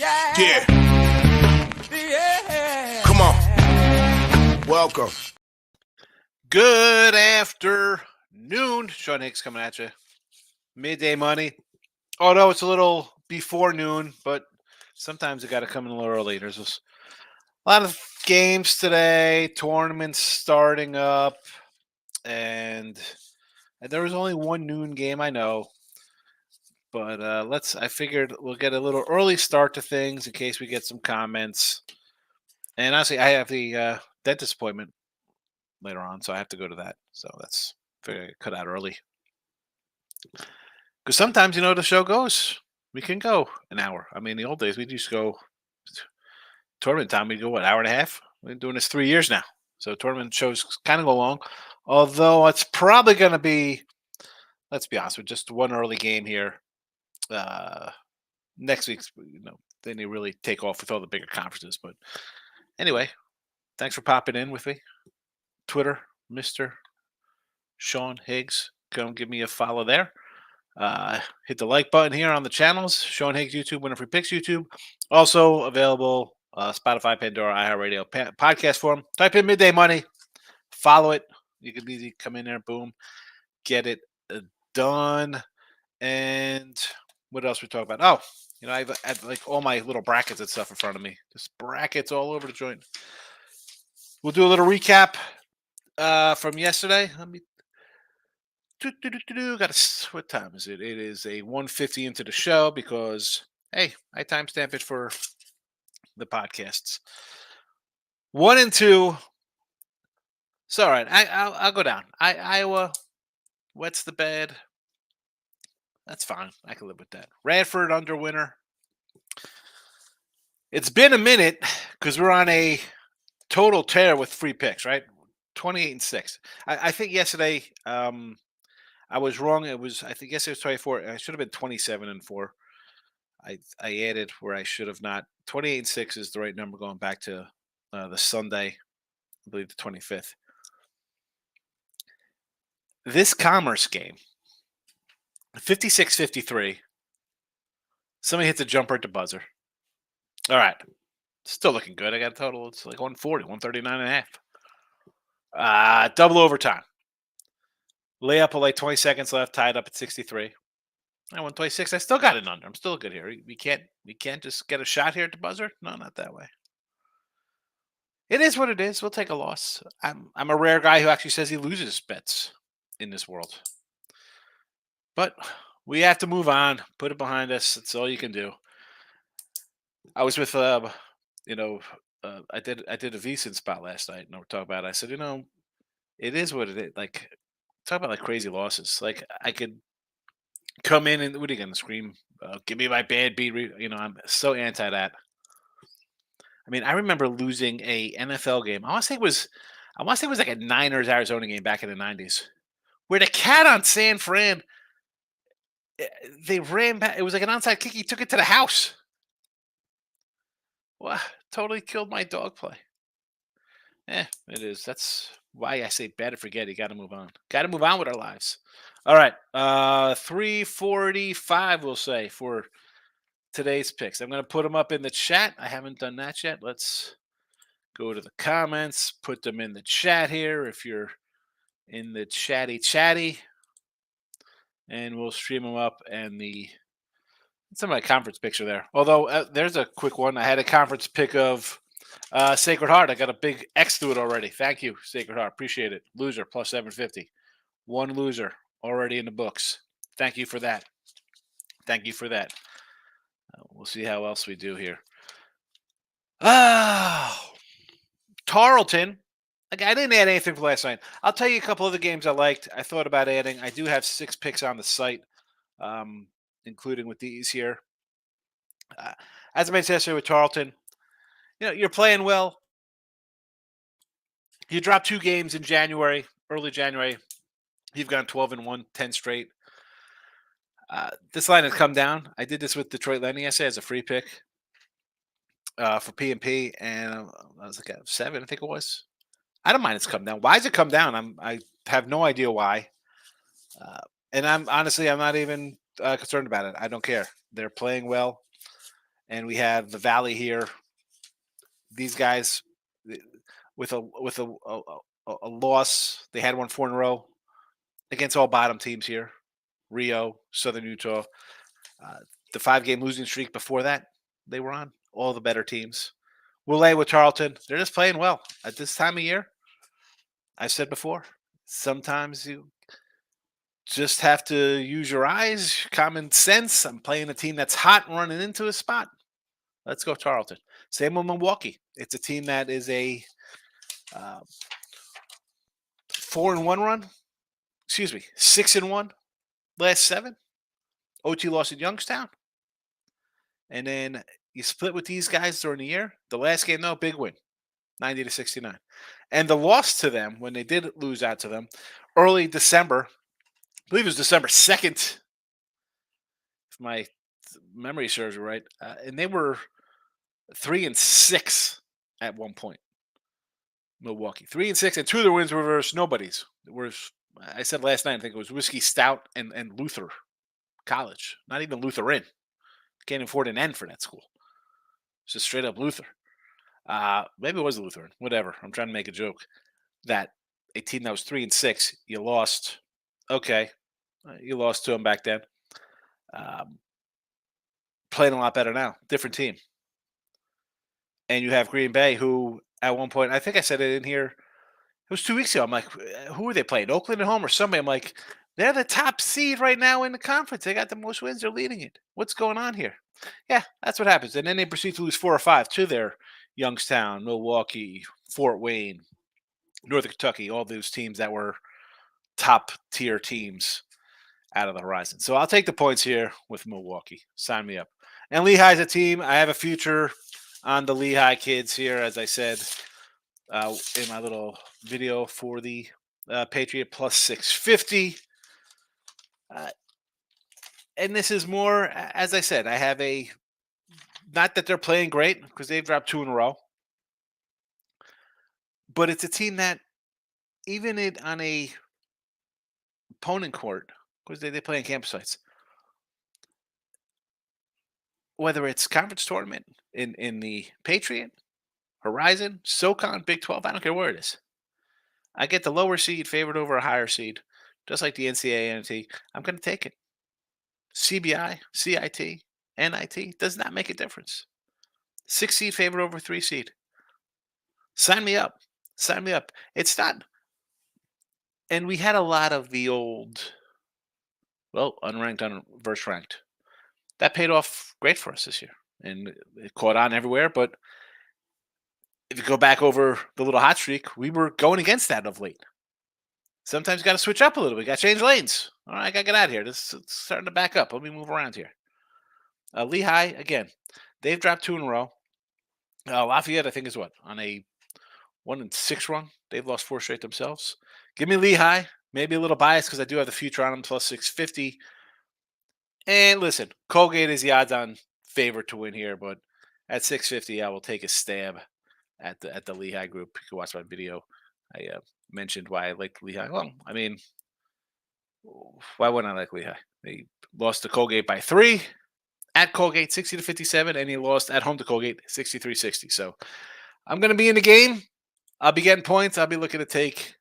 Yeah. Come on. Welcome. Good afternoon. Sean Higgs coming at you. Midday money. Although it's a little before noon, but sometimes you got to come in a little early. There's a lot of games today, tournaments starting up, and there was only one noon game, I know. But I figured we'll get a little early start to things in case we get some comments. And honestly, I have the dentist appointment later on, so I have to go to that. So that's figured I cut out early. Because sometimes, the show goes. We can go an hour. I mean, in the old days, we used to go tournament time. We'd go, what, hour and a half? We've been doing this 3 years now. So tournament shows kind of go long. Although it's probably going to be, let's be honest, with just one early game here. Next week's, then they really take off with all the bigger conferences. But anyway, thanks for popping in with me. Twitter, Mr. Sean Higgs. Come give me a follow there. Hit the like button here on the channels. Sean Higgs YouTube, Winner Free Picks YouTube. Also available Spotify, Pandora, iHeartRadio podcast form. Type in Midday Money. Follow it. You can easily come in there, boom, get it done. And what else we talk about? Oh, I've like all my little brackets and stuff in front of me. Just brackets all over the joint. We'll do a little recap from yesterday. Let me. What time is it? It is a 1:50 into the show because hey, I timestamp it for the podcasts. 1 and 2. It's all right. I'll go down. Iowa wets the bed. That's fine. I can live with that. Radford under winner. It's been a minute because we're on a total tear with free picks, right? 28-6. I think yesterday. I was wrong. I think yesterday was 24. I should have been 27-4. I added where I should have not. 28-6 is the right number going back to the Sunday, I believe the 25th. This Commerce game, 56-53. Somebody hits a jumper at the buzzer. All right. Still looking good. I got a total. It's like 140, 139.5. Double overtime. Layup with like 20 seconds left, tied up at 63. I won 26. I still got it under. I'm still good here. We can't just get a shot here at the buzzer. No, not that way. It is what it is. We'll take a loss. I'm a rare guy who actually says he loses bets in this world. But we have to move on. Put it behind us. That's all you can do. I was with I did a VSiN spot last night, and we're talking about it. I said, it is what it is. Like, talk about like crazy losses. Like, I could come in and what are you going to scream? Give me my bad beat. I'm so anti that. I mean, I remember losing a NFL game. I want to say it was like a Niners Arizona game back in the 90s, where the cat on San Fran, they ran back. It was like an onside kick. He took it to the house. Well, totally killed my dog play. It is. That's why I say better forget. You got to move on. Got to move on with our lives. All right. 3:45, we'll say, for today's picks. I'm going to put them up in the chat. I haven't done that yet. Let's go to the comments. Put them in the chat here if you're in the chatty. And we'll stream them up. And some of my conference picks are there. Although, there's a quick one. I had a conference pick of Sacred Heart. I got a big X through it already. Thank you, Sacred Heart. Appreciate it. Loser, plus 750. One loser already in the books. Thank you for that. We'll see how else we do here. Tarleton. I didn't add anything for last night. I'll tell you a couple of the games I liked. I thought about adding. I do have 6 picks on the site, including with these here. As I mentioned yesterday with Tarleton, you're playing well. You dropped 2 games in January, early January. You've gone 12-1, 10 straight. This line has come down. I did this with Detroit Landing yesterday as a free pick for P&P, and I was like at 7, I think it was. I don't mind it's come down. Why has it come down? I have no idea why. And I'm not even concerned about it. I don't care. They're playing well. and we have the Valley here. These guys with a loss, they had won 4 in a row against all bottom teams here. Rio, Southern Utah. Uh, the 5-game losing streak before that, they were on all the better teams. Willet with Tarleton, they're just playing well at this time of year. I said before, sometimes you just have to use your eyes, common sense. I'm playing a team that's hot running into a spot. Let's go Tarleton. Same with Milwaukee. It's a team that is a 4-1 run. Excuse me, 6-1 last 7. OT lost at Youngstown. And then you split with these guys during the year. The last game, though, big win, 90-69. And the loss to them, when they did lose out to them, early December, I believe it was December 2nd, if my memory serves me right. And they were 3-6 at one point. Milwaukee 3-6, and 2 of their wins were versus nobodies. I said last night, I think it was Whiskey Stout and Luther College, not even Lutheran. Can't afford an N for that school. It's just straight up Luther. Maybe it was Lutheran. Whatever. I'm trying to make a joke that a team that was 3-6, you lost. Okay, you lost to them back then. Playing a lot better now. Different team. And you have Green Bay, who at one point, I think I said it in here, it was 2 weeks ago. I'm like, who are they playing? Oakland at home or somebody? I'm like, they're the top seed right now in the conference. They got the most wins. They're leading it. What's going on here? Yeah, that's what happens. And then they proceed to lose 4 or 5 to their Youngstown, Milwaukee, Fort Wayne, Northern Kentucky, all those teams that were top tier teams out of the horizon. So I'll take the points here with Milwaukee. Sign me up. And Lehigh's a team. I have a future on the Lehigh kids here, as I said in my little video for the Patriot plus 650. And this is more, as I said, I have a, not that they're playing great because they've dropped 2 in a row, but it's a team that even on a opponent court, because they play in campus sites, whether it's conference tournament in the Patriot, Horizon, SoCon, Big 12, I don't care where it is. I get the lower seed favored over a higher seed, just like the NCAA NT. I'm going to take it. CBI, CIT, NIT does not make a difference. 6 seed favored over 3 seed. Sign me up. Sign me up. It's not. And we had a lot of the old, well, unranked versus ranked. That paid off great for us this year. And it caught on everywhere. But if you go back over the little hot streak, we were going against that of late. Sometimes you got to switch up a little bit. You got to change lanes. All right, I got to get out of here. This is starting to back up. Let me move around here. Lehigh, again, they've dropped 2 in a row. Lafayette, I think, is what? On a 1-6 run. They've lost 4 straight themselves. Give me Lehigh. Maybe a little biased because I do have the future on them plus 650. And listen, Colgate is the odds-on favorite to win here, but at 650, I will take a stab at the Lehigh group. You can watch my video. I mentioned why I like Lehigh. Well, I mean, why wouldn't I like Lehigh? They lost to Colgate by 3 at Colgate, 60-57, and he lost at home to Colgate, 63-60. So I'm going to be in the game. I'll be getting points. I'll be looking to take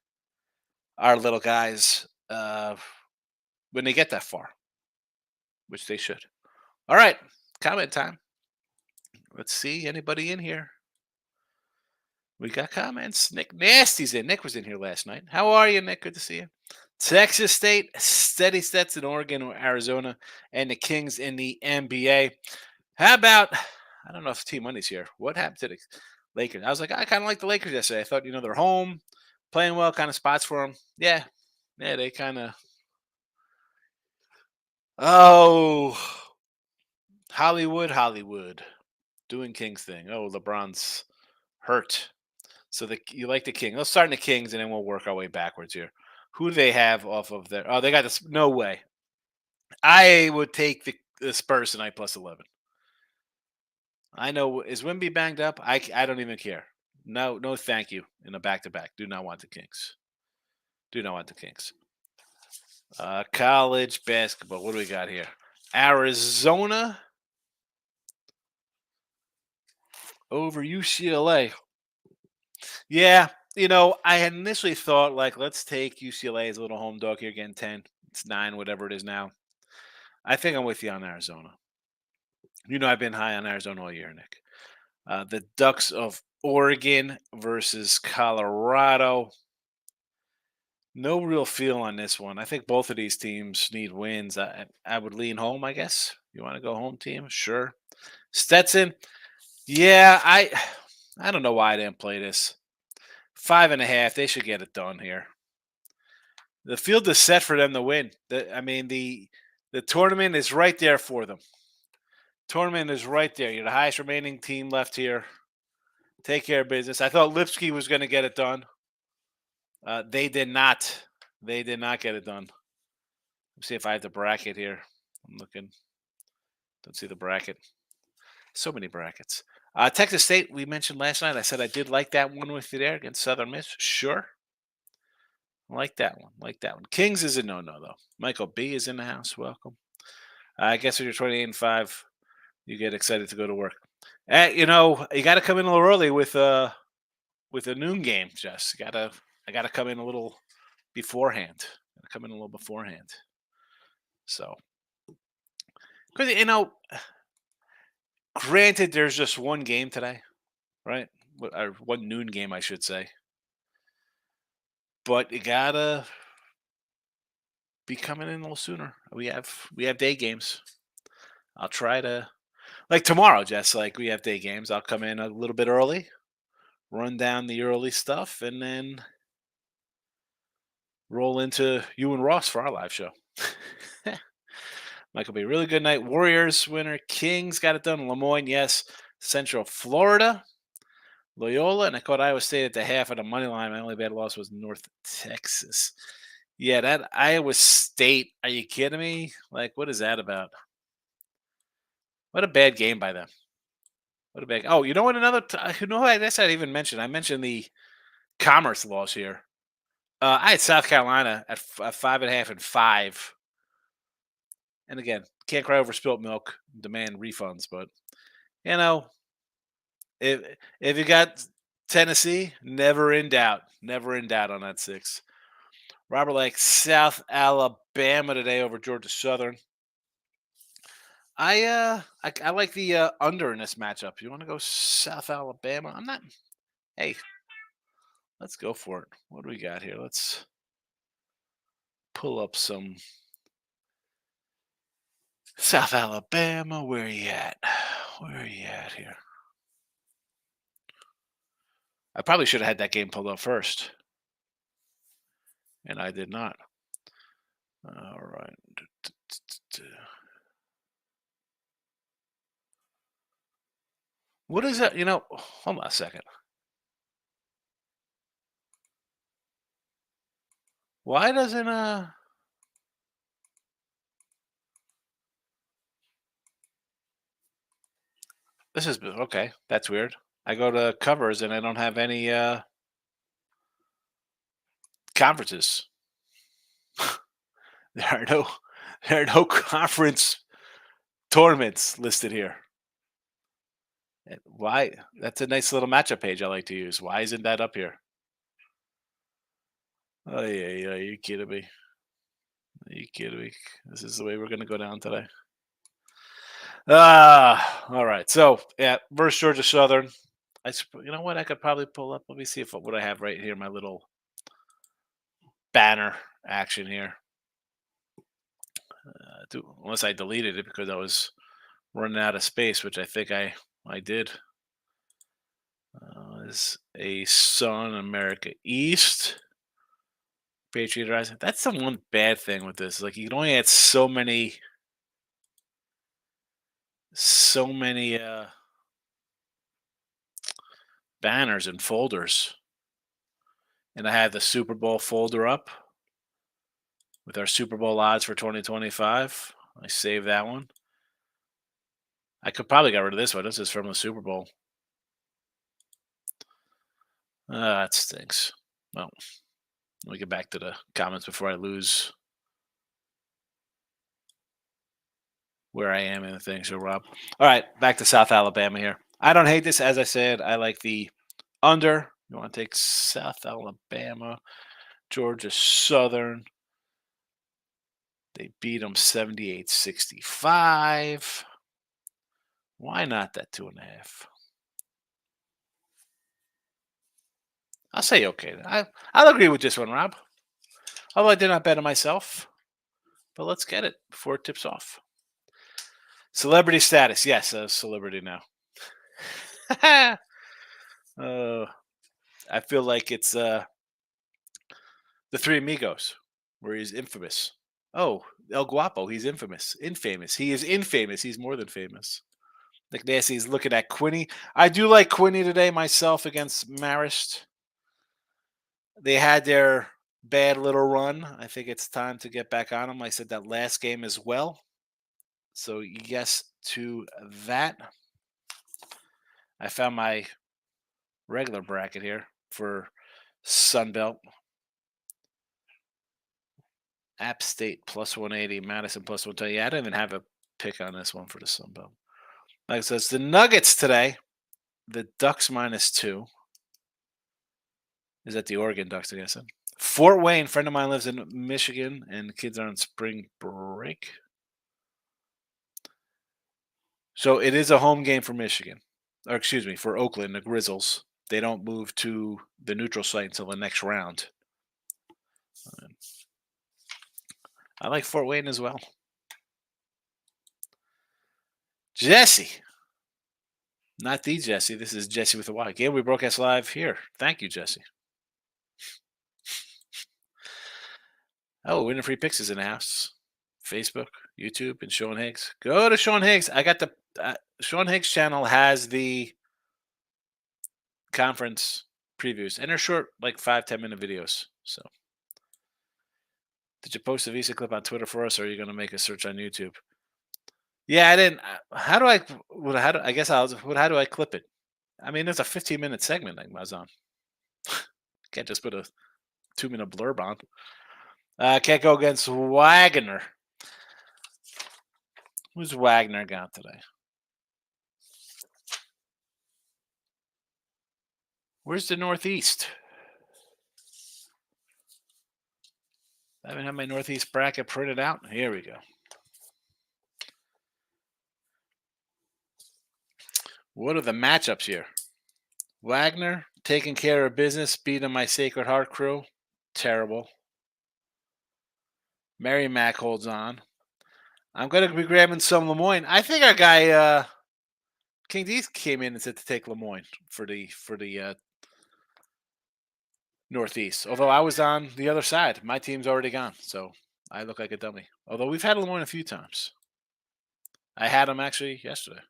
our little guys when they get that far, which they should. All right, comment time. Let's see anybody in here. We got comments. Nick Nasty's in. Nick was in here last night. How are you, Nick? Good to see you. Texas State, steady sets in Oregon or Arizona, and the Kings in the NBA. How about, I don't know if Team Money's here. What happened to the Lakers? I was like, I kind of like the Lakers yesterday. I thought, they're home, playing well, kind of spots for them. Yeah, they kind of. Oh, Hollywood, doing Kings thing. Oh, LeBron's hurt. So you like the King. Let's start in the Kings, and then we'll work our way backwards here. Who do they have off of there? Oh, they got this. No way. I would take the Spurs tonight plus 11. I know. Is Wemby banged up? I don't even care. No, thank you. In a back-to-back. Do not want the Kings. Do not want the Kings. College basketball. What do we got here? Arizona over UCLA. Yeah, I had initially thought like let's take UCLA as a little home dog here, getting 10. It's 9, whatever it is now. I think I'm with you on Arizona. I've been high on Arizona all year, Nick. The Ducks of Oregon versus Colorado. No real feel on this one. I think both of these teams need wins. I would lean home, I guess. You want to go home team? Sure. Stetson. Yeah, I don't know why I didn't play this. 5.5. They should get it done here. The field is set for them to win. The tournament is right there for them. Tournament is right there. You're the highest remaining team left here. Take care of business. I thought Lipsky was going to get it done. They did not. They did not get it done. Let's see if I have the bracket here. I'm looking. Don't see the bracket. So many brackets. Texas State, we mentioned last night. I said I did like that one with you there against Southern Miss. Sure. Like that one. Like that one. Kings is a no-no, though. Michael B. is in the house. Welcome. I guess when you're 28-5, you get excited to go to work. You got to come in a little early with a noon game, Jess. I gotta come in a little beforehand. So, because granted, there's just one game today, right? Or one noon game, I should say. But you gotta be coming in a little sooner. We have day games. I'll try to like tomorrow, Jess. Like we have day games. I'll come in a little bit early, run down the early stuff, and then roll into you and Ross for our live show. Michael B. Really good night. Warriors winner. Kings got it done. Lemoyne, yes. Central Florida. Loyola, and I caught Iowa State at the half of the money line. My only bad loss was North Texas. Yeah, that Iowa State. Are you kidding me? Like, what is that about? What a bad game by them. What a bad. Oh, you know what? I guess I even mentioned. I mentioned the Commerce loss here. I had South Carolina at 5.5 and 5. And again, can't cry over spilt milk. Demand refunds, but if you got Tennessee, never in doubt on that 6. Robert likes South Alabama today over Georgia Southern. I like the under in this matchup. You want to go South Alabama? I'm not. Hey, let's go for it. What do we got here? Let's pull up some South Alabama. Where are you at? Where are you at here? I probably should have had that game pulled up first, and I did not. All right. What is that? Hold on a second. Why doesn't this is okay? That's weird. I go to covers and I don't have any conferences. there are no conference tournaments listed here. Why? That's a nice little matchup page I like to use. Why isn't that up here? Oh yeah, are you kidding me? Are you kidding me? This is the way we're gonna go down today. All right. So yeah, versus Georgia Southern. You know what? I could probably pull up. Let me see what I have right here. My little banner action here. Unless I deleted it because I was running out of space, which I think I did. Is a Sun America East. Patriot Rising. That's the one bad thing with this. Like you can only add so many banners and folders. And I have the Super Bowl folder up with our Super Bowl odds for 2025. I saved that one. I could probably get rid of this one. This is from the Super Bowl. That stinks. Well, let me get back to the comments before I lose where I am in the thing. So, Rob. All right, back to South Alabama here. I don't hate this. As I said, I like the under. You want to take South Alabama, Georgia Southern. They beat them 78-65. Why not that 2.5? I'll say okay. I'll agree with this one, Rob. Although I did not bet on myself. But let's get it before it tips off. Celebrity status. Yes, a celebrity now. I feel like it's the Three Amigos, where he's infamous. Oh, El Guapo, he's infamous. Infamous. He is infamous. He's more than famous. Like Nancy's looking at Quinny. I do like Quinny today myself against Marist. They had their bad little run. I think it's time to get back on them. I said that last game as well. So yes to that. I found my regular bracket here for Sunbelt. App State plus 180, Madison plus 120. Yeah, I didn't even have a pick on this one for the Sunbelt. Like I said, it's the Nuggets today. The Ducks -2. Is that the Oregon Ducks, I guess? Fort Wayne, friend of mine lives in Michigan, and the kids are on spring break. So it is a home game for Michigan. Or excuse me, for Oakland, the Grizzles. They don't move to the neutral site until the next round. I like Fort Wayne as well. Jesse. Not the Jesse. This is Jesse with a Y. Game we broadcast live here. Thank you, Jesse. Oh, Winning Free Picks is in the house. Facebook, YouTube, and Sean Higgs. Go to Sean Higgs. I got the Sean Higgs channel has the conference previews, and they're short, like 5-10 minute videos. So, did you post a Visa clip on Twitter for us, or are you going to make a search on YouTube? Yeah, I didn't. How do I? I guess I'll. How do I clip it? I mean, it's a 15-minute segment I was on. Can't just put a 2-minute blurb on. Can't go against Wagner. Who's Wagner got today? Where's the Northeast? I haven't had my Northeast bracket printed out. Here we go. What are the matchups here? Wagner taking care of business, beating my Sacred Heart crew. Terrible. Mary Mac holds on. I'm going to be grabbing some Lemoyne. I think our guy King D came in and said to take Lemoyne for the Northeast. Although I was on the other side. My team's already gone, so I look like a dummy. Although we've had Lemoyne a few times. I had him actually yesterday.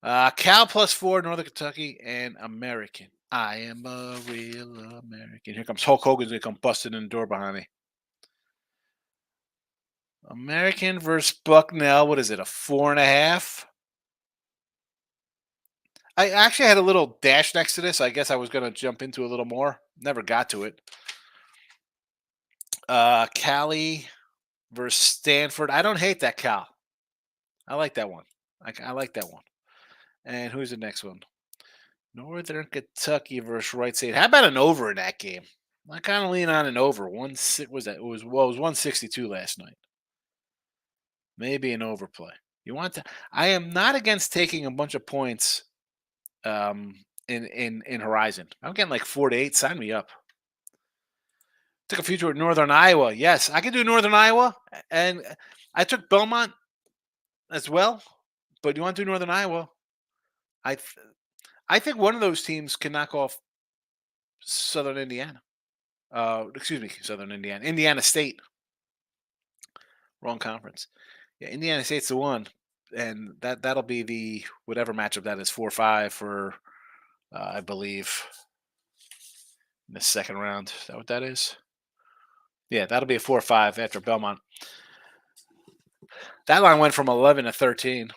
Cal +4, Northern Kentucky, and American. I am a real American. Here comes Hulk Hogan's going to come busting in the door behind me. American versus Bucknell. What is it, a 4.5? I actually had a little dash next to this. I guess I was going to jump into a little more. Never got to it. Cali versus Stanford. I don't hate that Cal. I like that one. I like that one. And who's the next one? Northern Kentucky versus Wright State. How about an over in that game? I kind of lean on an over. Was that? It was 162 last night. Maybe an overplay. You want to? I am not against taking a bunch of points. In Horizon, I'm getting like 4 to 8. Sign me up. Took a future at Northern Iowa. Yes, I can do Northern Iowa, and I took Belmont as well. But you want to do Northern Iowa? I think one of those teams can knock off Southern Indiana. Excuse me, Southern Indiana. Indiana State. Wrong conference. Yeah, Indiana State's the one, and that'll be the whatever matchup that is 4-5 for, I believe, in the second round. Is that what that is? Yeah, that'll be a 4-5 after Belmont. That line went from 11 to 13.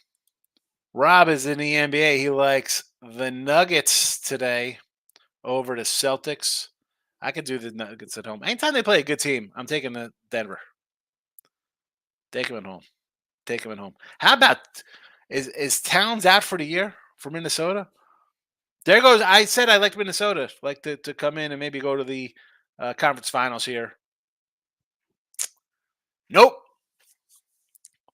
Rob is in the NBA. He likes the Nuggets today over the Celtics. I could do the Nuggets at home. Anytime they play a good team, I'm taking the Denver. Take them at home. Take them at home. How about is Towns out for the year? for Minnesota. There goes. I said I liked Minnesota, like to come in and maybe go to the conference finals here. Nope.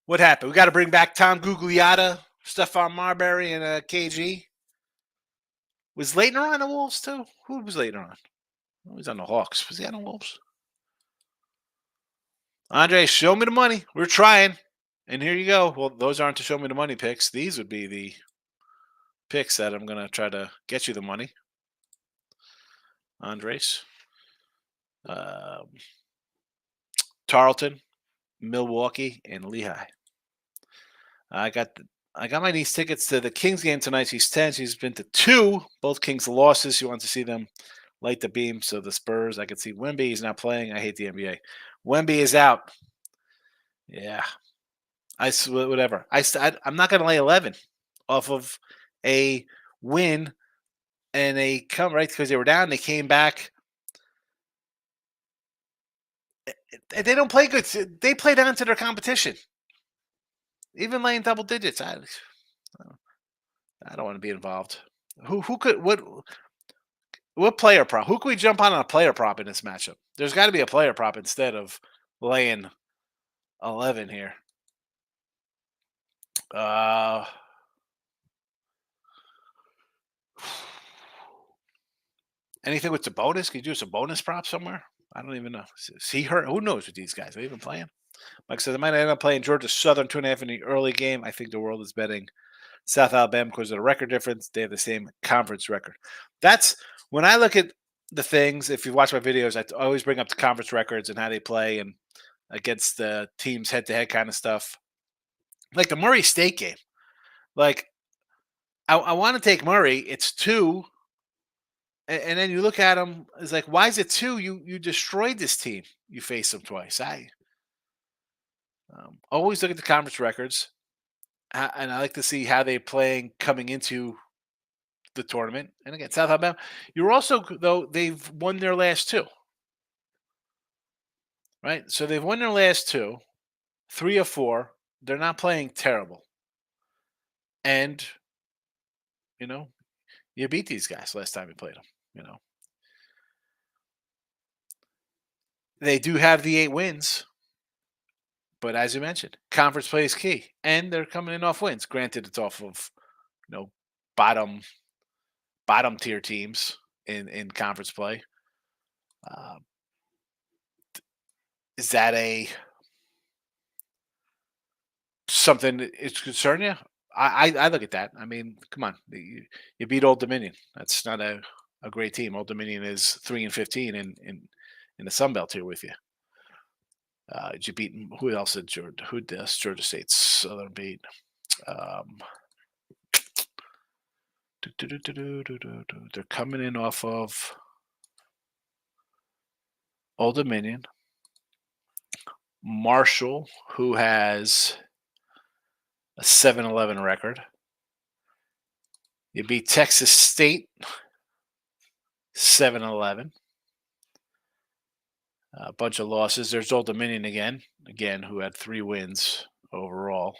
What happened? We got to bring back Tom Gugliotta, Stephon Marbury, and KG. Was Leitner on the Wolves too? Who was Leitner on? Oh, he's on the Hawks. Was he on the Wolves? Andre, show me the money. We're trying. And here you go. Well, those aren't the show me the money picks. These would be the picks that I'm going to try to get you the money. Andres. Tarleton, Milwaukee, and Lehigh. I got my niece tickets to the Kings game tonight. She's 10. She's been to 2. Both Kings losses. She wants to see them light the beam. So the Spurs, I could see Wemby. He's not playing. I hate the NBA. Wemby is out. Yeah. Whatever. I'm not going to lay 11 off of a win and a come, right? Because they were down. They came back. They don't play good. They play down to their competition. Even laying double digits. I don't want to be involved. Who could what player prop? Who could we jump on a player prop in this matchup? There's got to be a player prop instead of laying 11 here. Anything with the bonus? Can you do some bonus prop somewhere? I don't even know. Is he hurt? Who knows with these guys? Are they even playing? Like I said, they might end up playing Georgia Southern 2.5 in the early game. I think the world is betting South Alabama because of the record difference. They have the same conference record. That's when I look at the things. If you watch my videos, I always bring up the conference records and how they play and against the teams head-to-head kind of stuff. Like the Murray State game. Like, I want to take Murray. It's 2. And then you look at them, it's like, why is it 2? You destroyed this team. You faced them twice. I always look at the conference records, and I like to see how they're playing coming into the tournament. And again, South Alabama, you're also, though, they've won their last 2. Right? So they've won their last 2, 3 or 4. They're not playing terrible. And, you beat these guys last time you played them, They do have the 8 wins. But as you mentioned, conference play is key. And they're coming in off wins. Granted, it's off of, bottom tier teams in conference play. Is that something it's concern you? I look at that. I mean, come on, you beat Old Dominion. That's not a great team. Old Dominion is 3-15 in the Sun Belt here with you. Did you beat who else did Georgia? Who does Georgia State Southern beat? They're coming in off of Old Dominion. Marshall, who has a 7-11 record. You beat Texas State 7-11. A bunch of losses. There's Old Dominion again, who had 3 wins overall.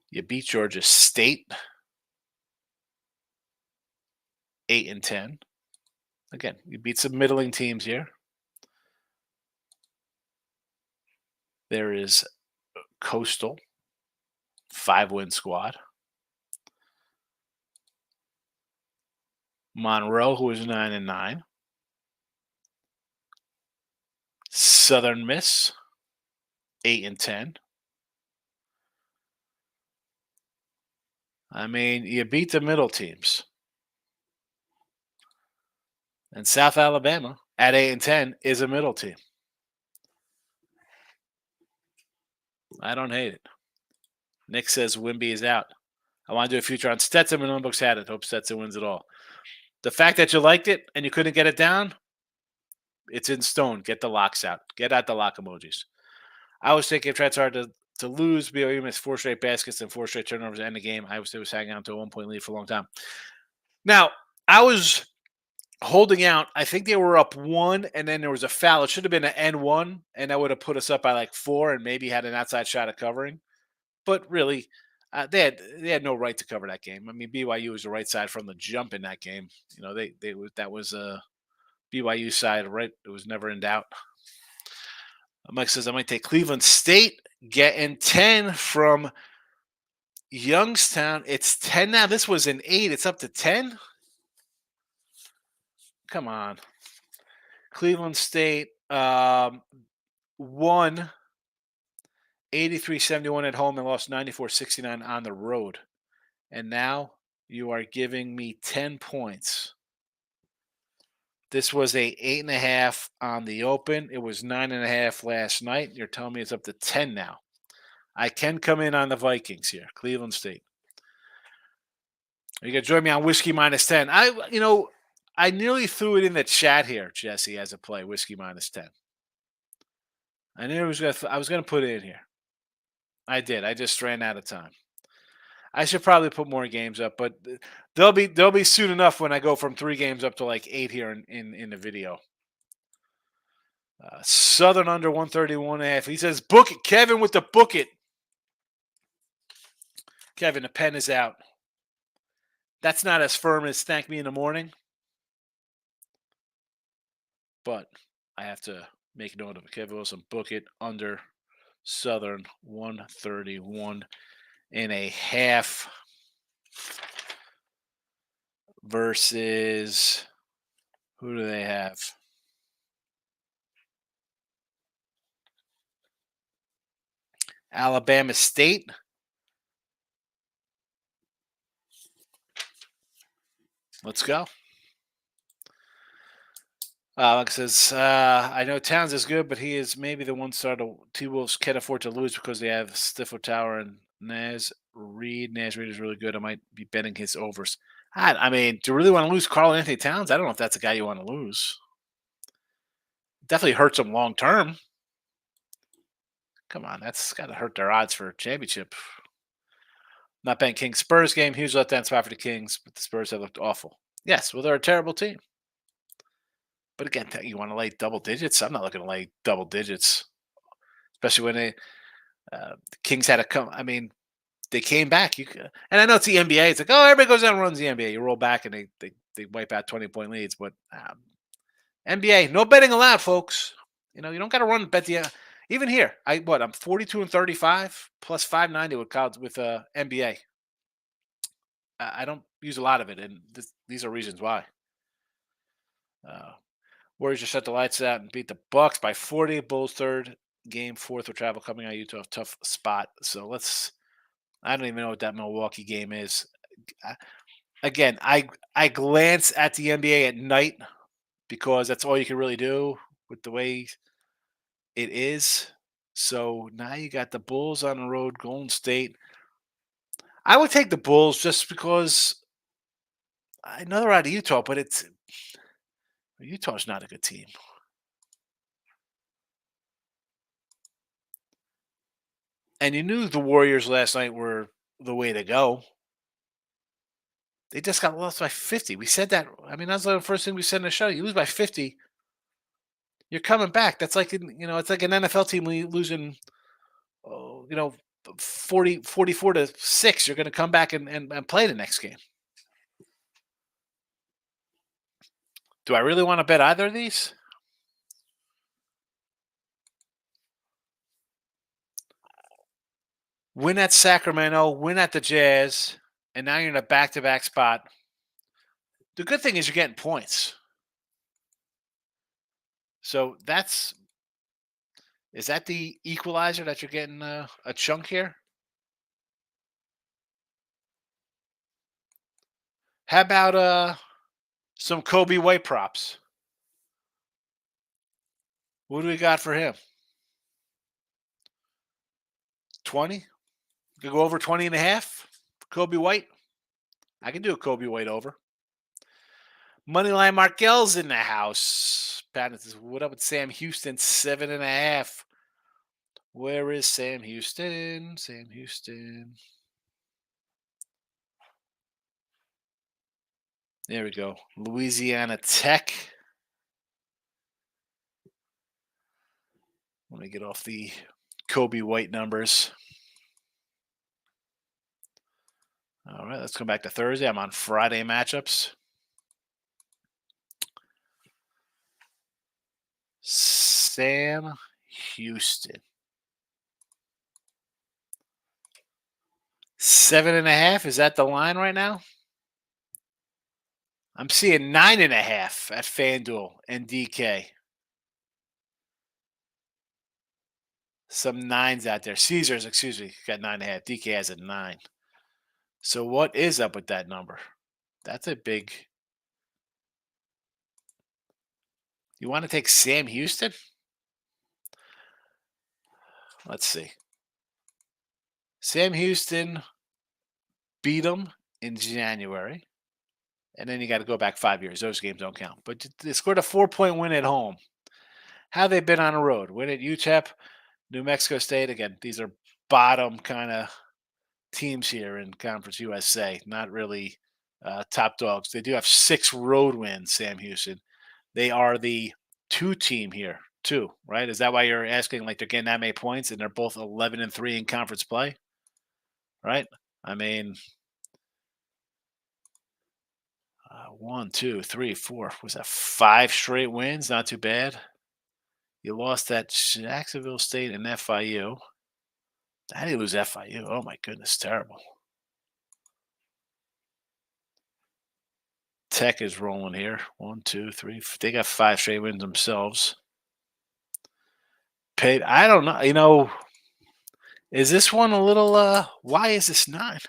You beat Georgia State 8-10. Again, you beat some middling teams here. There is Coastal, 5-win squad. Monroe, who is 9-9. Southern Miss, 8-10. I mean, you beat the middle teams. And South Alabama at 8-10 is a middle team. I don't hate it. Nick says Wemby is out. I want to do a future on Stetson. My notebooks had it. Hope Stetson wins it all. The fact that you liked it and you couldn't get it down, it's in stone. Get the locks out. Get out the lock emojis. I was thinking if it's hard to lose, BYU missed 4 straight baskets and 4 straight turnovers to end the game. Iowa State was hanging on to a 1-point lead for a long time. Now, I was holding out. I think they were up one, and then there was a foul. It should have been an N1, and that would have put us up by like four, and maybe had an outside shot of covering. But really, they had no right to cover that game. I mean, BYU was the right side from the jump in that game. That was a BYU side, right? It was never in doubt. Mike says I might take Cleveland State getting 10 from Youngstown. It's 10 now. This was an 8. It's up to 10. Come on. Cleveland State won 83-71 at home and lost 94-69 on the road. And now you are giving me 10 points. This was a 8.5 on the open. It was 9.5 last night. You're telling me it's up to 10 now. I can come in on the Vikings here, Cleveland State. You can join me on whiskey minus 10. I nearly threw it in the chat here, Jesse, as a play, whiskey minus 10. I knew I was gonna put it in here. I did. I just ran out of time. I should probably put more games up, but they'll be soon enough when I go from 3 games up to like 8 here in the video. Southern under 131.5. He says, book it, Kevin, with the book it. Kevin, the pen is out. That's not as firm as thank me in the morning, but I have to make note of it. Kevin Wilson, book it under Southern 131.5 versus, who do they have? Alabama State. Let's go. Alex says, I know Towns is good, but he is maybe the one star T-Wolves can't afford to lose because they have Stifo Tower and Naz Reed. Naz Reed is really good. I might be betting his overs. I mean, do you really want to lose Carl Anthony Towns? I don't know if that's a guy you want to lose. Definitely hurts them long term. Come on, that's got to hurt their odds for a championship. Not betting Kings Spurs game. Huge letdown spot for the Kings, but the Spurs have looked awful. Yes, well, they're a terrible team. But again, you want to lay double digits? I'm not looking to lay double digits, especially when the Kings had to come. I mean, they came back. And I know it's the NBA. It's like, oh, everybody goes down and runs the NBA. You roll back and they wipe out 20-point leads. But NBA, no betting allowed, folks. You don't got to run bet the. Even here, I'm 42-35 plus 590 with NBA. I don't use a lot of it, and these are reasons why. Warriors just shut the lights out and beat the Bucks by 40. Bulls third game, fourth with travel coming out of Utah, tough spot. So I don't even know what that Milwaukee game is. Again, I glance at the NBA at night because that's all you can really do with the way it is. So now you got the Bulls on the road, Golden State. I would take the Bulls just because I know they're out of Utah, but Utah's not a good team. And you knew the Warriors last night were the way to go. They just got lost by 50. We said that. I mean, that's the first thing we said in the show. You lose by 50, you're coming back. That's like, it's like an NFL team losing, 44-6. You're going to come back and play the next game. Do I really want to bet either of these? Win at Sacramento, win at the Jazz, and now you're in a back-to-back spot. The good thing is you're getting points. So is that the equalizer that you're getting a chunk here? How about some Kobe White props? What do we got for him? 20? Could go over 20.5? Kobe White? I can do a Kobe White over. Moneyline Markel's in the house. Patton says, what up with Sam Houston? 7.5. Where is Sam Houston? Sam Houston. There we go. Louisiana Tech. Let me get off the Kobe White numbers. All right, let's come back to Thursday. I'm on Friday matchups. Sam Houston. 7.5. Is that the line right now? I'm seeing 9.5 at FanDuel and DK. Some nines out there. Caesars, excuse me, got 9.5. DK has a 9. So what is up with that number? That's a big. You want to take Sam Houston? Let's see. Sam Houston beat them in January. And then you got to go back 5 years. Those games don't count. But they scored a 4-point win at home. How they been on the road? Win at UTEP, New Mexico State. Again, these are bottom kind of teams here in Conference USA. Not really top dogs. They do have 6 road wins, Sam Houston. They are the 2 team here, too, right? Is that why you're asking like they're getting that many points and they're both 11-3 in conference play? Right? I mean, 1, 2, 3, 4. Was that 5 straight wins? Not too bad. You lost at Jacksonville State and FIU. How do you lose FIU? Oh my goodness, terrible. Tech is rolling here. 1, 2, 3. They got 5 straight wins themselves. I don't know. Is this one a little? Why is this 9?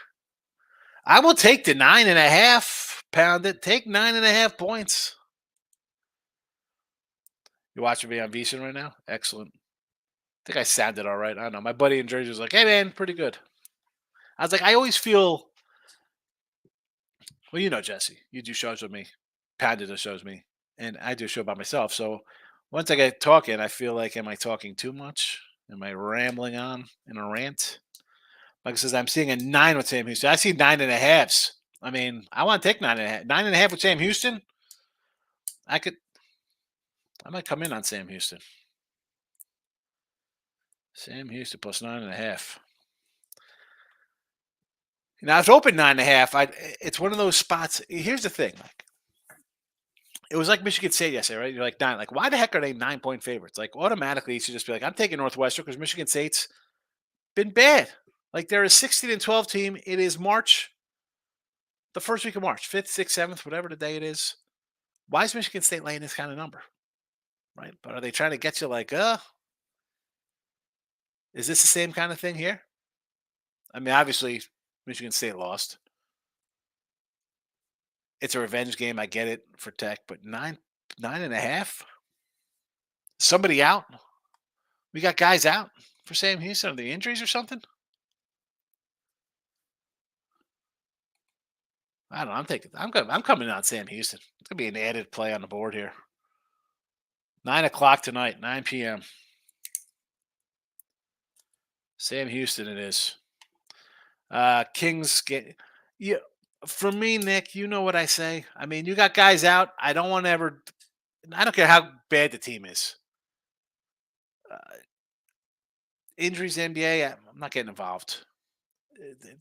I will take the 9.5. Pound it. Take 9.5 points. You watching me on VSiN right now? Excellent. I think I sounded all right. I don't know. My buddy in Jersey was like, "Hey man, pretty good." I was like, I always feel. Well, Jesse, you do shows with me. Panda does shows me, and I do a show by myself. So once I get talking, I feel like, am I talking too much? Am I rambling on in a rant? Like I says, I'm seeing a 9 with Sam Houston. I see 9.5s. I mean, I want to take 9.5. 9.5 with Sam Houston. I might come in on Sam Houston. Sam Houston plus 9.5. Now it's open 9.5. It's one of those spots. Here's the thing. It was like Michigan State yesterday, right? You're like 9. Like, why the heck are they 9-point favorites? Like, automatically, you should just be like, I'm taking Northwestern because Michigan State's been bad. Like, they're a 16-12 team. It is March, the first week of March, 5th, 6th, 7th, whatever the day it is. Why is Michigan State laying this kind of number? Right? But are they trying to get you like, is this the same kind of thing here? I mean, obviously, Michigan State lost. It's a revenge game. I get it for Tech, but 9.5. Somebody out. We got guys out for Sam Houston. Are the injuries or something? I don't know. I'm coming on Sam Houston. It's gonna be an added play on the board here. 9 o'clock tonight, 9 p.m. Sam Houston it is. Kings get yeah. For me, Nick, you know what I say. I mean, you got guys out. I don't want to ever. I don't care how bad the team is. Uh, Injuries, NBA. I'm not getting involved.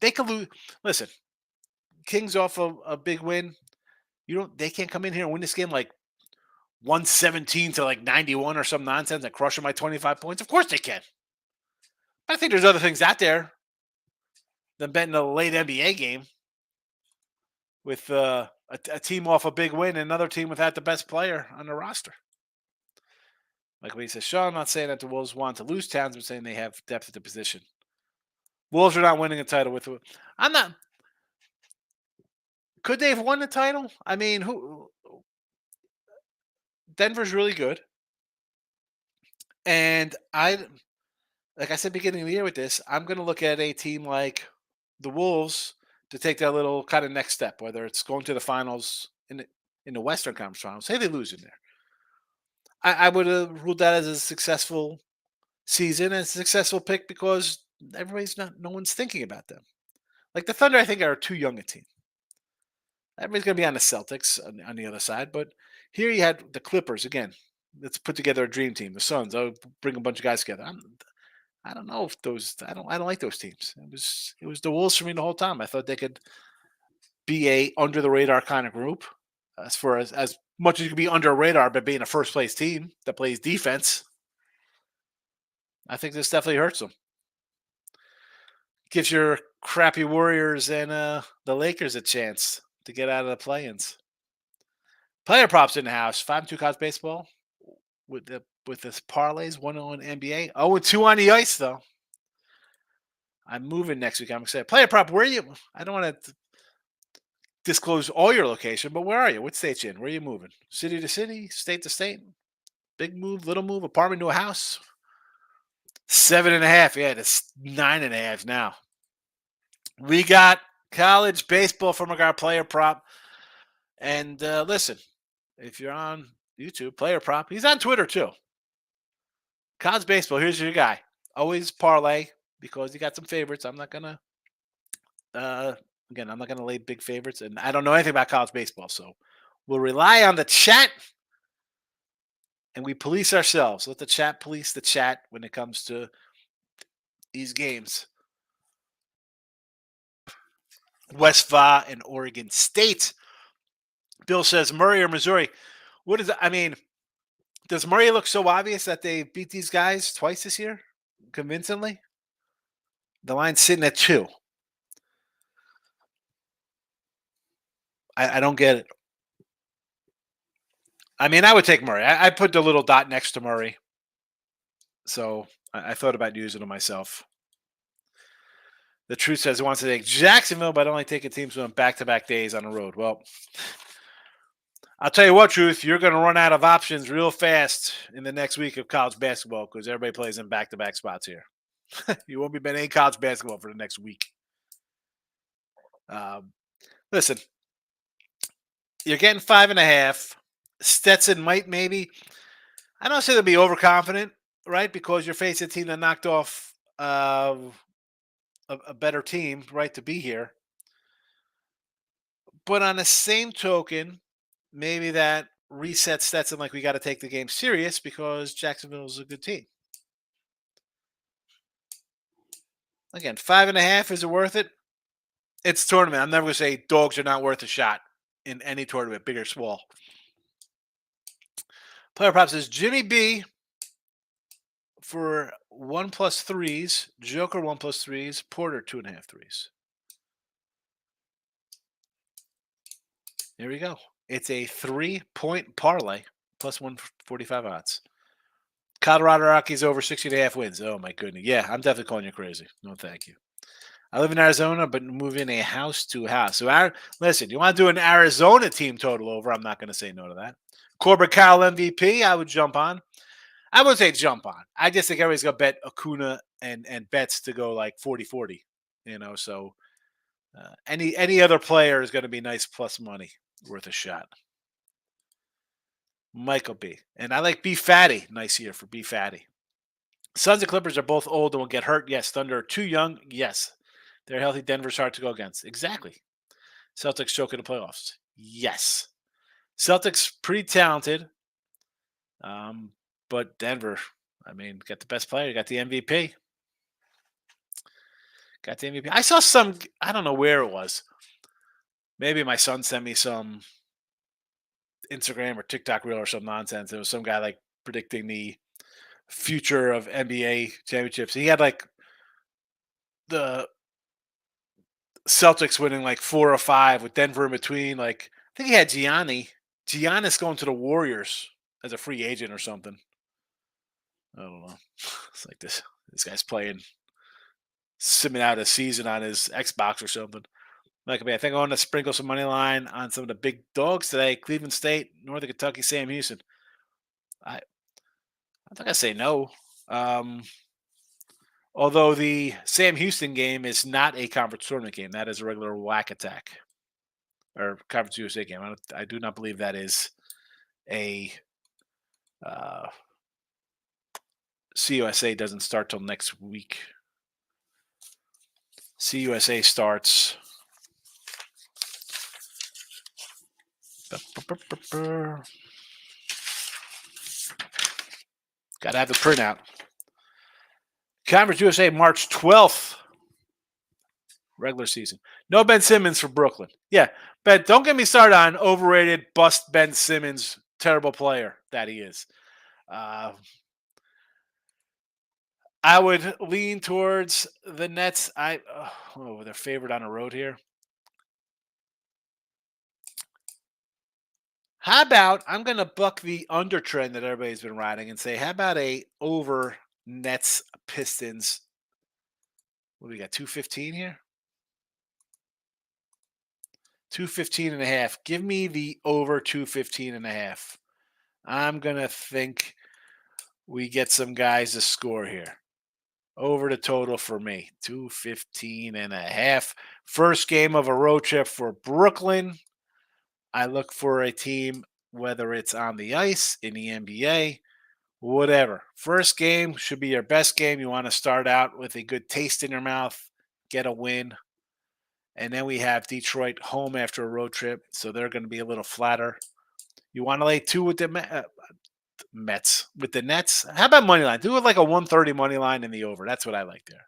They could lose. Listen, Kings off a big win. You don't. They can't come in here and win this game like 117 to like 91 or some nonsense and crush them by 25 points. Of course they can. But I think there's other things out there than betting a late NBA game with a team off a big win and another team without the best player on the roster. Like when he says, Sean, I'm not saying that the Wolves want to lose Towns, but saying they have depth at the position. Wolves are not winning a title with. I'm not. Could they have won the title? I mean, who? Denver's really good, and like I said, beginning of the year with this, I'm going to look at a team like the Wolves to take that little kind of next step, whether it's going to the finals in the Western Conference Finals. Say they lose in there, I would have ruled that as a successful season and a successful pick because no one's thinking about them. Like the Thunder, I think are too young a team. Everybody's going to be on the Celtics on the other side, but here you had the Clippers again. Let's put together a dream team. The Suns. I'll bring a bunch of guys together. I don't know if those. I don't like those teams. It was the Wolves for me the whole time. I thought they could be a under the radar kind of group, as far as much as you can be under radar, but being a first place team that plays defense. I think this definitely hurts them. Gives your crappy Warriors and the Lakers a chance to get out of the play-ins. Player props in the house. 5-2 college baseball with this parlays. 1-0 in NBA. 0-2 on the ice though. I'm moving next week. I'm excited. Player prop. Where are you? I don't want to disclose all your location, but where are you? What state you in? Where are you moving? City to city, state to state. Big move, little move, apartment to a house. 7.5. Yeah, it's 9.5 now. We got college baseball from our player prop. And listen, if you're on YouTube, player prop, he's on Twitter too. College baseball, here's your guy. Always parlay because you got some favorites. I'm not gonna I'm not gonna lay big favorites, and I don't know anything about college baseball, so we'll rely on the chat and we police ourselves. Let the chat police the chat when it comes to these games. West Va and Oregon State. Bill says Murray or Missouri. What is I mean, does Murray look so obvious that they beat these guys twice this year? Convincingly? The line's sitting at 2. I don't get it. I mean, I would take Murray. I put the little dot next to Murray. So I thought about using it myself. The truth says he wants to take Jacksonville, but only taking teams on back-to-back days on the road. Well, I'll tell you what, Truth, you're going to run out of options real fast in the next week of college basketball because everybody plays in back-to-back spots here. You won't be betting any college basketball for the next week. Listen, you're getting 5.5. Stetson might maybe. I don't say they'll be overconfident, right? Because you're facing a team that knocked off a better team, right, to be here. But on the same token, maybe that resets Stetson like we got to take the game serious because Jacksonville is a good team. Again, 5.5, is it worth it? It's tournament. I'm never going to say dogs are not worth a shot in any tournament, big or small. Player props is Jimmy B for 1+3s, Joker 1+3s, Porter 2.5 threes. There we go. It's a 3-point parlay plus 145 odds. Colorado Rockies over 60.5 wins. Oh my goodness. Yeah, I'm definitely calling you crazy. No, thank you. I live in Arizona, but moving a house to house. So, listen, you want to do an Arizona team total over? I'm not going to say no to that. Corbett Kyle MVP, I would jump on. I wouldn't say jump on. I just think everybody's going to bet Acuna and Betts to go like 40-40. So any other player is going to be nice plus money, worth a shot. Michael B. And I like B Fatty. Nice year for B Fatty. Suns and Clippers are both old and will get hurt. Yes. Thunder are too young. Yes. They're healthy. Denver's hard to go against. Exactly. Celtics choke in the playoffs. Yes. Celtics pretty talented. But Denver, I mean, got the best player. You got the MVP. I saw some, I don't know where it was. Maybe my son sent me some Instagram or TikTok reel or some nonsense. It was some guy like predicting the future of NBA championships. He had like the Celtics winning like 4 or 5 with Denver in between. Like, I think he had Giannis going to the Warriors as a free agent or something. I don't know. It's like this guy's playing, simming out a season on his Xbox or something. Like, I think I want to sprinkle some money line on some of the big dogs today. Cleveland State, Northern Kentucky, Sam Houston. I think I say no. Although the Sam Houston game is not a conference tournament game. That is a regular whack attack or Conference USA game. I do not believe that is a CUSA doesn't start till next week. CUSA starts Got to have the printout. Conference USA, March 12th. Regular season. No Ben Simmons for Brooklyn. Yeah, Ben, don't get me started on overrated bust Ben Simmons, terrible player that he is. I would lean towards the Nets. They're favored on the road here. How about I'm going to buck the under trend that everybody's been riding and say, how about a over Nets Pistons? What do we got? 215 here? 215 and a half. Give me the over 215 and a half. I'm going to think we get some guys to score here. Over the total for me. 215 and a half. First game of a road trip for Brooklyn. I look for a team, whether it's on the ice, in the NBA, whatever. First game should be your best game. You want to start out with a good taste in your mouth, get a win. And then we have Detroit home after a road trip, so they're going to be a little flatter. You want to lay 2 with the Mets, with the Nets? How about money line? Do it like a 130 money line in the over. That's what I like there.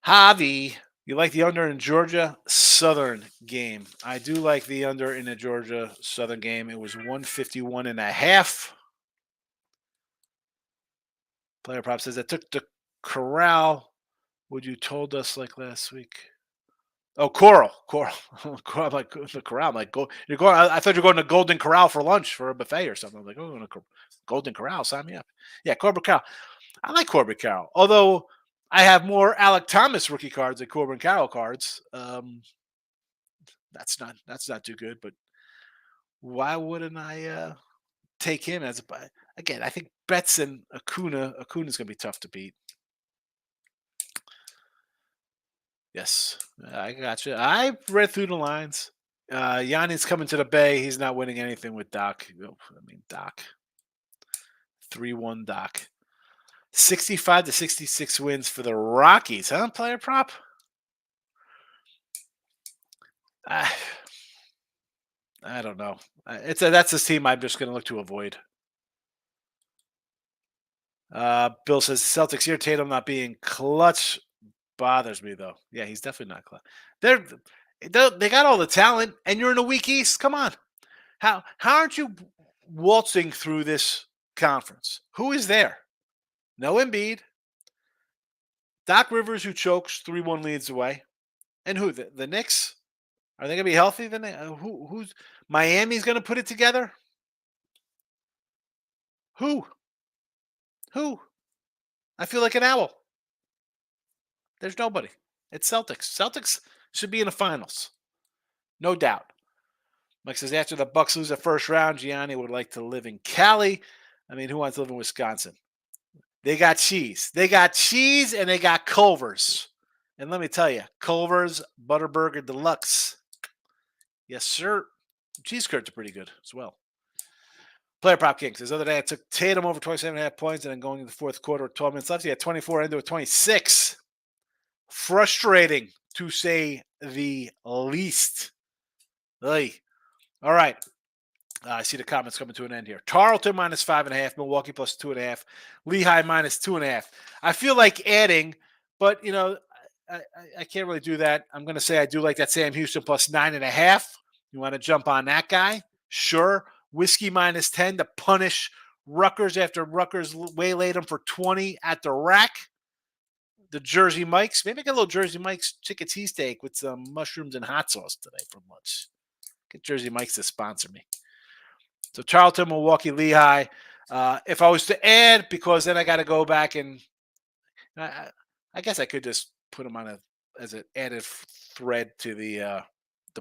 Javi, you like the under in Georgia Southern game? I do like the under in the Georgia Southern game. It was 151 and a half. Player prop says I took the corral. What you told us like last week? Oh, Coral. I'm like the corral. I'm like, you're going. I thought you were going to Golden Corral for lunch for a buffet or something. I'm like, oh, Golden Corral, sign me up. Yeah, Corbin Carroll. I like Corbin Carroll, although I have more Alec Thomas rookie cards than Corbin Carroll cards. That's not too good. But why wouldn't I take him as a? Again, I think Betts and Acuna's going to be tough to beat. Yes, I got you. I read through the lines. Yanni's coming to the Bay. He's not winning anything with Doc. Doc. 3-1 Doc. 65 to 66 wins for the Rockies, huh? Player prop? I don't know. That's a team I'm just going to look to avoid. Bill says Celtics here. Tatum not being clutch bothers me though. Yeah, he's definitely not clutch. They got all the talent, and you're in a weak East. Come on, how aren't you waltzing through this conference? Who is there? No Embiid. Doc Rivers, who chokes 3-1 leads away, and who the Knicks? Are they going to be healthy? Then who's Miami's going to put it together? Who? I feel like an owl. There's nobody. It's Celtics. Celtics should be in the finals, no doubt. Mike says after the Bucks lose the first round, Gianni would like to live in Cali. I mean, who wants to live in Wisconsin? They got cheese. They got cheese and they got Culver's. And let me tell you, Culver's Butterburger Deluxe. Yes, sir. Cheese curds are pretty good as well. Player prop king says, other day I took Tatum over 27.5 points and then going into the fourth quarter with 12 minutes left. He had 24 into a 26. Frustrating to say the least. Hey. All right. I see the comments coming to an end here. Tarleton minus 5.5, Milwaukee plus 2.5, Lehigh minus 2.5. I feel like adding, but I can't really do that. I'm going to say I do like that Sam Houston plus 9.5. You want to jump on that guy? Sure. Whiskey minus 10 to punish Rutgers after Rutgers waylaid them for 20 at the rack. The Jersey Mike's. Maybe get a little Jersey Mike's chicken cheesesteak with some mushrooms and hot sauce today for lunch. Get Jersey Mike's to sponsor me. So Tarleton, Milwaukee, Lehigh. If I was to add, because then I got to go back and I guess I could just put them on as an added thread to the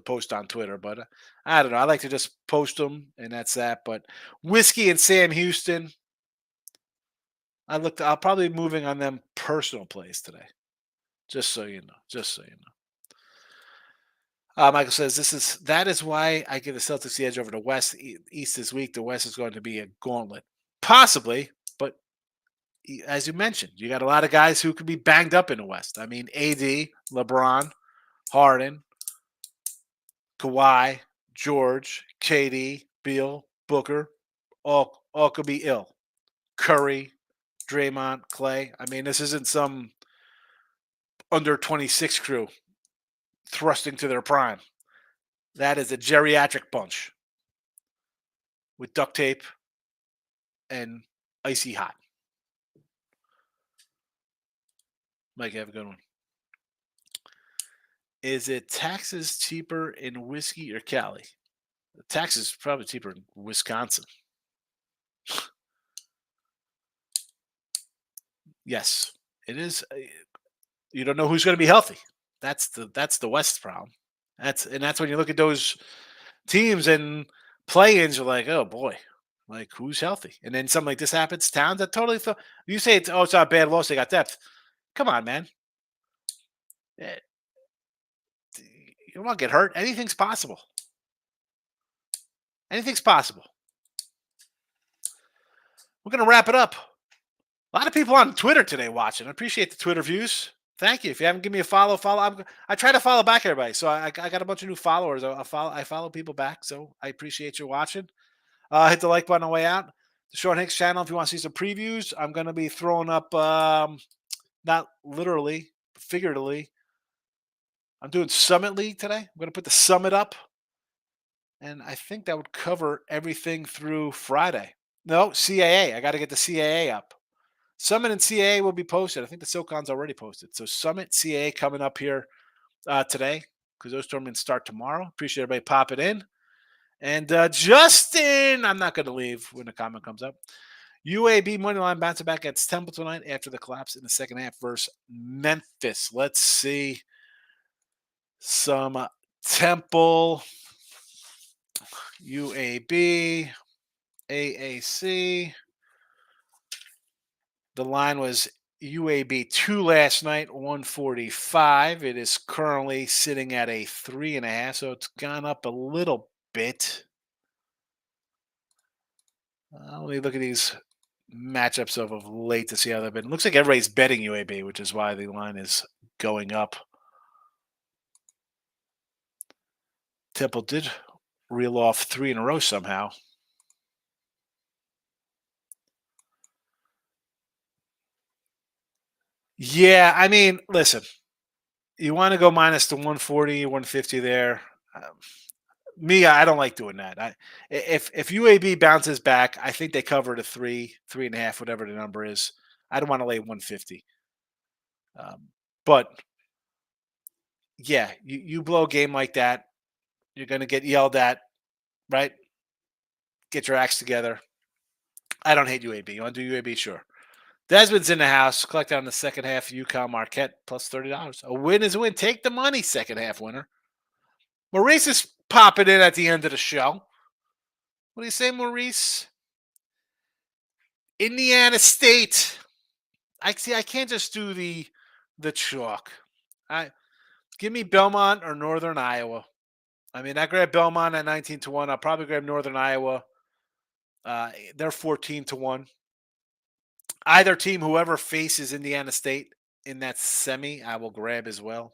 post on Twitter, but I don't know. I like to just post them, and that's that. But Whiskey and Sam Houston, I'll probably be moving on them personal plays today, just so you know. Michael says that is why I give the Celtics the edge over the West. East is weak. The West is going to be a gauntlet, possibly. But as you mentioned, you got a lot of guys who could be banged up in the West. I mean, AD, LeBron, Harden. Kawhi, George, KD, Beal, Booker, all could be ill. Curry, Draymond, Clay. I mean, this isn't some under 26 crew thrusting to their prime. That is a geriatric bunch with duct tape and icy hot. Mike, have a good one. Is it taxes cheaper in whiskey or Cali? The taxes probably cheaper in Wisconsin. Yes, it is. You don't know who's going to be healthy. That's the West problem. That's when you look at those teams and play-ins. You're like, oh boy, like who's healthy? And then something like this happens. Towns that totally. You say it's not a bad loss. They got depth. Come on, man. Eh, You don't want to get hurt. Anything's possible. Anything's possible. We're gonna wrap it up. A lot of people on Twitter today watching. I appreciate the Twitter views. Thank you. If you haven't given me a follow, I try to follow back everybody. So I got a bunch of new followers. I follow people back. So I appreciate you watching. Hit the like button on the way out. The Sean Hicks channel. If you want to see some previews, I'm going to be throwing up, not literally, figuratively. I'm doing Summit League today. I'm going to put the Summit up. And I think that would cover everything through Friday. No, CAA. I got to get the CAA up. Summit and CAA will be posted. I think the SoCon's already posted. So Summit, CAA coming up here today because those tournaments start tomorrow. Appreciate everybody popping in. And Justin, I'm not going to leave when the comment comes up. UAB money line bouncing back against Temple tonight after the collapse in the second half versus Memphis. Let's see some Temple, UAB, AAC. The line was UAB 2 last night, 145. It is currently sitting at a 3.5, so it's gone up a little bit. Let me look at these matchups of late to see how they've been. It looks like everybody's betting UAB, which is why the line is going up. Temple did reel off 3 in a row somehow. Yeah, I mean, listen, you want to go minus the 140, 150 there. I don't like doing that. If UAB bounces back, I think they cover the 3.5, whatever the number is. I don't want to lay 150. But yeah, you blow a game like that, you're going to get yelled at, right? Get your acts together. I don't hate UAB. You want to do UAB? Sure. Desmond's in the house. Collect on the second half. UConn Marquette plus $30. A win is a win. Take the money, second half winner. Maurice is popping in at the end of the show. What do you say, Maurice? Indiana State. I can't just do the chalk. Give me Belmont or Northern Iowa. I mean, I grabbed Belmont at 19-1. I'll probably grab Northern Iowa. They're 14-1. Either team, whoever faces Indiana State in that semi, I will grab as well.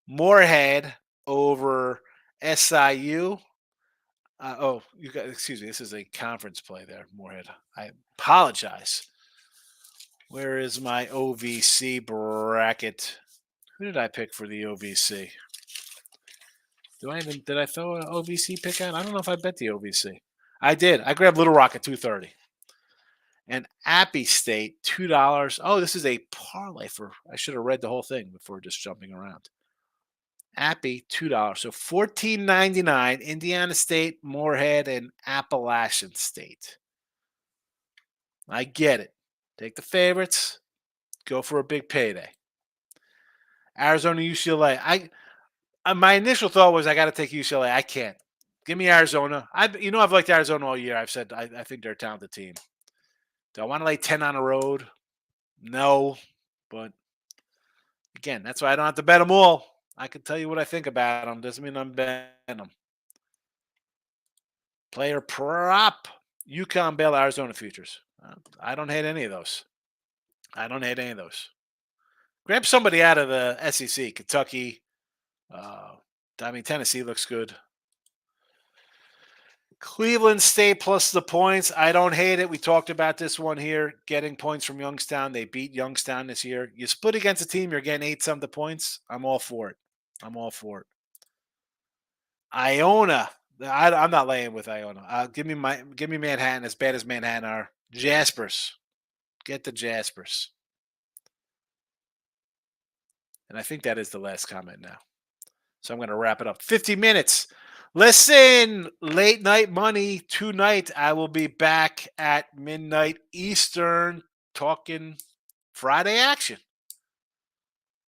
Moorhead over SIU. Excuse me. This is a conference play there, Moorhead. I apologize. Where is my OVC bracket? Who did I pick for the OVC? Did I throw an OVC pick out? I don't know if I bet the OVC. I did. I grabbed Little Rock at 230. And Appy State, $2. Oh, this is a parlay for. I should have read the whole thing before just jumping around. Appy, $2. So $14.99. Indiana State, Moorhead, and Appalachian State. I get it. Take the favorites. Go for a big payday. Arizona, UCLA. My initial thought was I got to take UCLA. I can't. Give me Arizona. I've liked Arizona all year. I've said I think they're a talented team. Do I want to lay 10 on the road? No. But again, that's why I don't have to bet them all. I can tell you what I think about them. Doesn't mean I'm betting them. Player prop. UConn, Baylor, Arizona futures. I don't hate any of those. Grab somebody out of the SEC. Kentucky, I mean, Tennessee looks good. Cleveland State plus the points. I don't hate it. We talked about this one here, getting points from Youngstown. They beat Youngstown this year. You split against a team, you're getting 8-something points. I'm all for it. I'm all for it. Iona. I'm not laying with Iona. Give me Manhattan. As bad as Manhattan are. Jaspers. Get the Jaspers. And I think that is the last comment now. So I'm going to wrap it up. 50 minutes. Listen, late night money tonight. I will be back at midnight Eastern talking Friday action.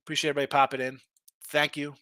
Appreciate everybody popping in. Thank you.